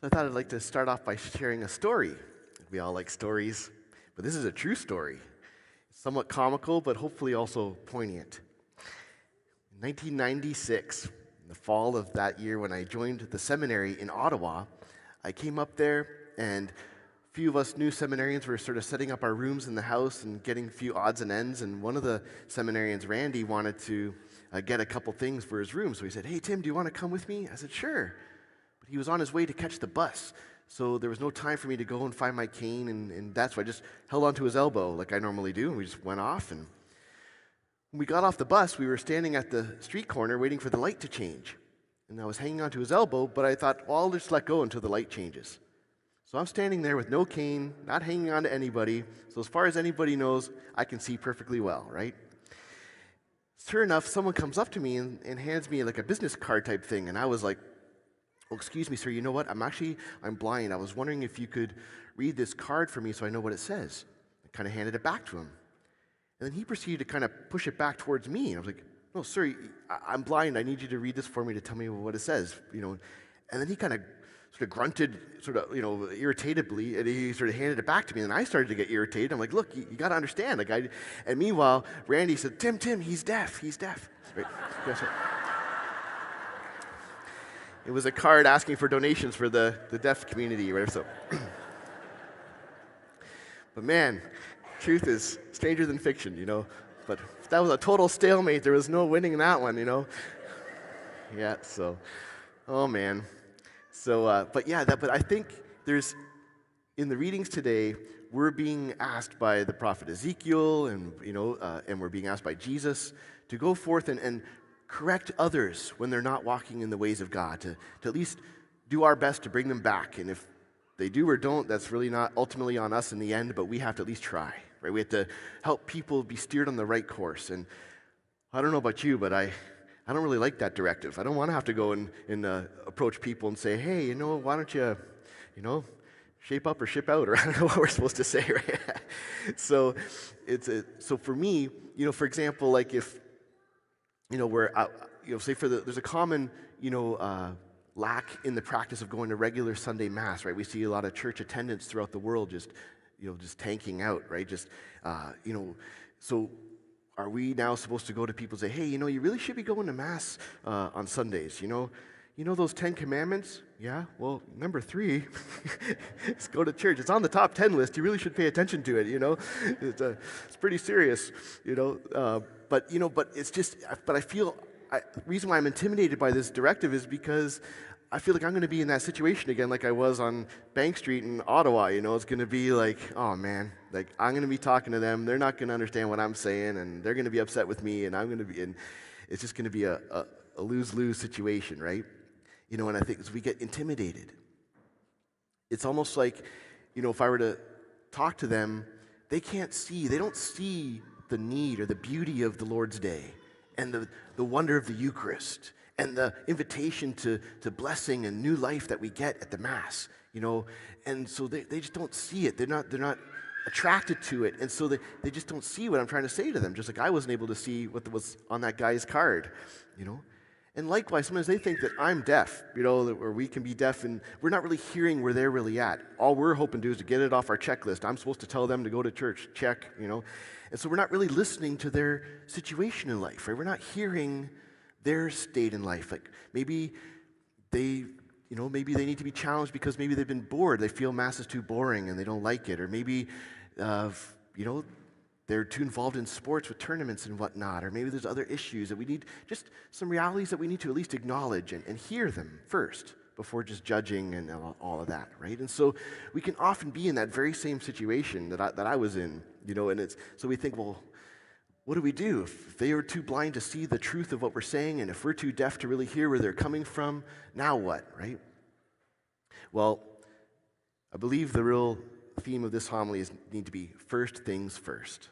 So I thought I'd like to start off by sharing a story. We all like stories, but this is a true story. It's somewhat comical, but hopefully also poignant. In 1996, in the fall of that year when I joined the seminary in Ottawa, I came up there and a few of us new seminarians were sort of setting up our rooms in the house and getting a few odds and ends, and one of the seminarians, Randy, wanted to get a couple things for his room. So he said, "Hey, Tim, do you want to come with me?" I said, "Sure." But he was on his way to catch the bus, so there was no time for me to go and find my cane, and that's why I just held onto his elbow like I normally do, and we just went off. And when we got off the bus, we were standing at the street corner waiting for the light to change. And I was hanging onto his elbow, but I thought, well, I'll just let go until the light changes. So I'm standing there with no cane, not hanging on to anybody, so as far as anybody knows, I can see perfectly well, right? Sure enough, someone comes up to me and hands me like a business card type thing, and I was like, "Oh, excuse me, sir, you know what? I'm blind. I was wondering if you could read this card for me so I know what it says." I kind of handed it back to him. And then he proceeded to kind of push it back towards me. And I was like, "No, sir, I'm blind. I need you to read this for me to tell me what it says." And then he kind of sort of grunted, irritatedly, and he sort of handed it back to me. And I started to get irritated. I'm like, "Look, you got to understand." And meanwhile, Randy said, Tim, he's deaf. Right? Guess what? It was a card asking for donations for the deaf community, right? So, but man, truth is stranger than fiction, But that was a total stalemate. There was no winning that one, Yeah. So, oh man. So, but I think there's in the readings today, we're being asked by the prophet Ezekiel, and we're being asked by Jesus to go forth and correct others when they're not walking in the ways of God, to at least do our best to bring them back. And if they do or don't, that's really not ultimately on us in the end, but we have to at least try, right? We have to help people be steered on the right course. And I don't know about you, but I don't really like that directive. I don't want to have to go and approach people and say, "Hey, why don't you, shape up or ship out," or I don't know what we're supposed to say, right? So so for me, for example, like if where there's a common lack in the practice of going to regular Sunday Mass, right? We see a lot of church attendance throughout the world just tanking out, right? So are we now supposed to go to people and say, "Hey, you really should be going to Mass on Sundays, those 10 commandments? Yeah, well, number 3 is go to church. It's on the top 10 list. You really should pay attention to it, It's pretty serious, But it's just, but I feel, the reason why I'm intimidated by this directive is because I feel like I'm going to be in that situation again like I was on Bank Street in Ottawa, It's going to be like, oh man, like I'm going to be talking to them. They're not going to understand what I'm saying, and they're going to be upset with me, and it's just going to be a lose-lose situation, right? And I think as we get intimidated, it's almost like, if I were to talk to them, they don't see the need or the beauty of the Lord's Day and the wonder of the Eucharist and the invitation to blessing and new life that we get at the Mass, and so they just don't see it. They're not attracted to it, and so they just don't see what I'm trying to say to them, just like I wasn't able to see what was on that guy's card, And likewise, sometimes they think that I'm deaf, or we can be deaf, and we're not really hearing where they're really at. All we're hoping to do is to get it off our checklist. I'm supposed to tell them to go to church, check, And so we're not really listening to their situation in life, right? We're not hearing their state in life. Like maybe they need to be challenged because maybe they've been bored. They feel Mass is too boring and they don't like it. Or maybe, they're too involved in sports with tournaments and whatnot, or maybe there's other issues that we need, just some realities that we need to at least acknowledge and hear them first before just judging and all of that, right? And so we can often be in that very same situation that I was in, and so we think, well, what do we do if they are too blind to see the truth of what we're saying, and if we're too deaf to really hear where they're coming from? Now what, right? Well, I believe the real theme of this homily need to be first things first.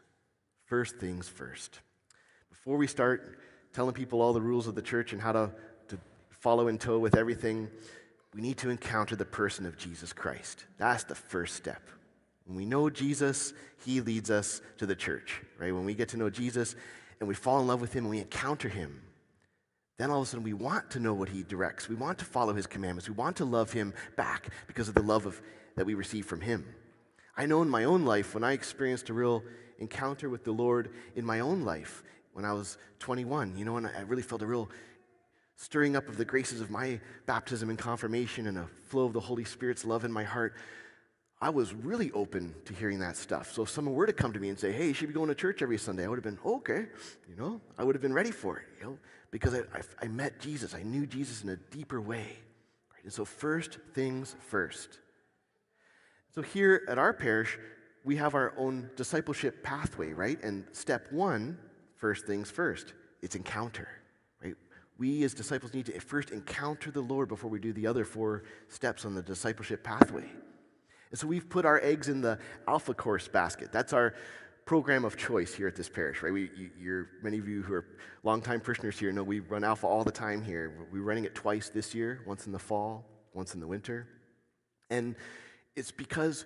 First things first. Before we start telling people all the rules of the church and how to follow in tow with everything, we need to encounter the person of Jesus Christ. That's the first step. When we know Jesus, he leads us to the church, right? When we get to know Jesus and we fall in love with him and we encounter him, then all of a sudden we want to know what he directs. We want to follow his commandments. We want to love him back because of the love that we receive from him. I know in my own life, when I experienced a real encounter with the Lord in my own life, when I was 21, and I really felt a real stirring up of the graces of my baptism and confirmation and a flow of the Holy Spirit's love in my heart, I was really open to hearing that stuff. So if someone were to come to me and say, hey, you should be going to church every Sunday, I would have been, okay, I would have been ready for it, because I met Jesus. I knew Jesus in a deeper way. Right? And so first things first. So here at our parish, we have our own discipleship pathway, right? And step one, first things first, it's encounter, right? We as disciples need to first encounter the Lord before we do the other 4 steps on the discipleship pathway. And so we've put our eggs in the Alpha course basket. That's our program of choice here at this parish, right? Many of you who are longtime parishioners here know we run Alpha all the time here. We're running it twice this year, once in the fall, once in the winter. And it's because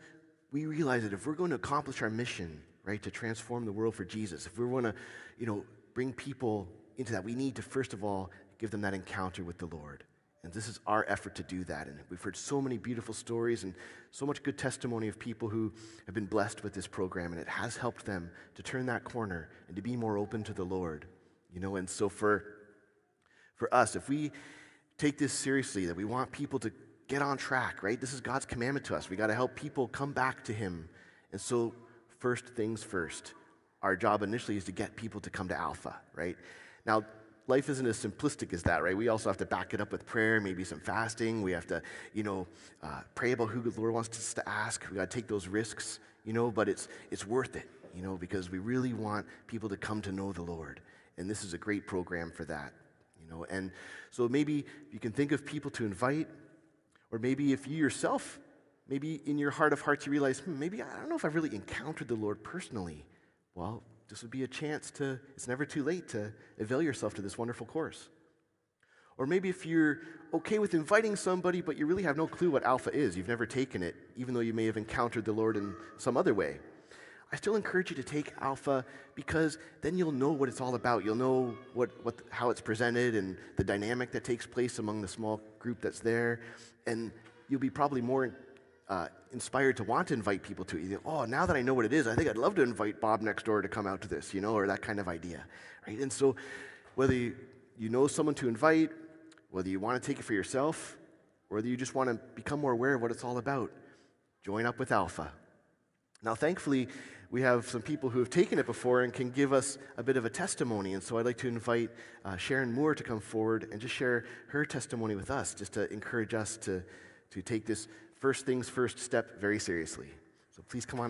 we realize that if we're going to accomplish our mission, right, to transform the world for Jesus, if we're going to, bring people into that, we need to, first of all, give them that encounter with the Lord. And this is our effort to do that. And we've heard so many beautiful stories and so much good testimony of people who have been blessed with this program, and it has helped them to turn that corner and to be more open to the Lord. And so for us, if we take this seriously, that we want people to get on track, right? This is God's commandment to us. We got to help people come back to him. And so first things first. Our job initially is to get people to come to Alpha, right? Now, life isn't as simplistic as that, right? We also have to back it up with prayer, maybe some fasting. We have to, pray about who the Lord wants us to ask. We got to take those risks, but it's worth it, because we really want people to come to know the Lord. And this is a great program for that, And so maybe you can think of people to invite, or maybe if you yourself, maybe in your heart of hearts you realize, maybe I don't know if I've really encountered the Lord personally. Well, this would be a chance it's never too late to avail yourself to this wonderful course. Or maybe if you're okay with inviting somebody, but you really have no clue what Alpha is, you've never taken it, even though you may have encountered the Lord in some other way. I still encourage you to take Alpha, because then you'll know what it's all about. You'll know how it's presented and the dynamic that takes place among the small group that's there, and you'll be probably more inspired to want to invite people to it. You think, now that I know what it is, I think I'd love to invite Bob next door to come out to this, or that kind of idea, right? And so whether you know someone to invite, whether you want to take it for yourself, or whether you just want to become more aware of what it's all about, join up with Alpha. Now, thankfully, we have some people who have taken it before and can give us a bit of a testimony. And so I'd like to invite Sharon Moore to come forward and just share her testimony with us, just to encourage us to take this first things first step very seriously. So please come on up.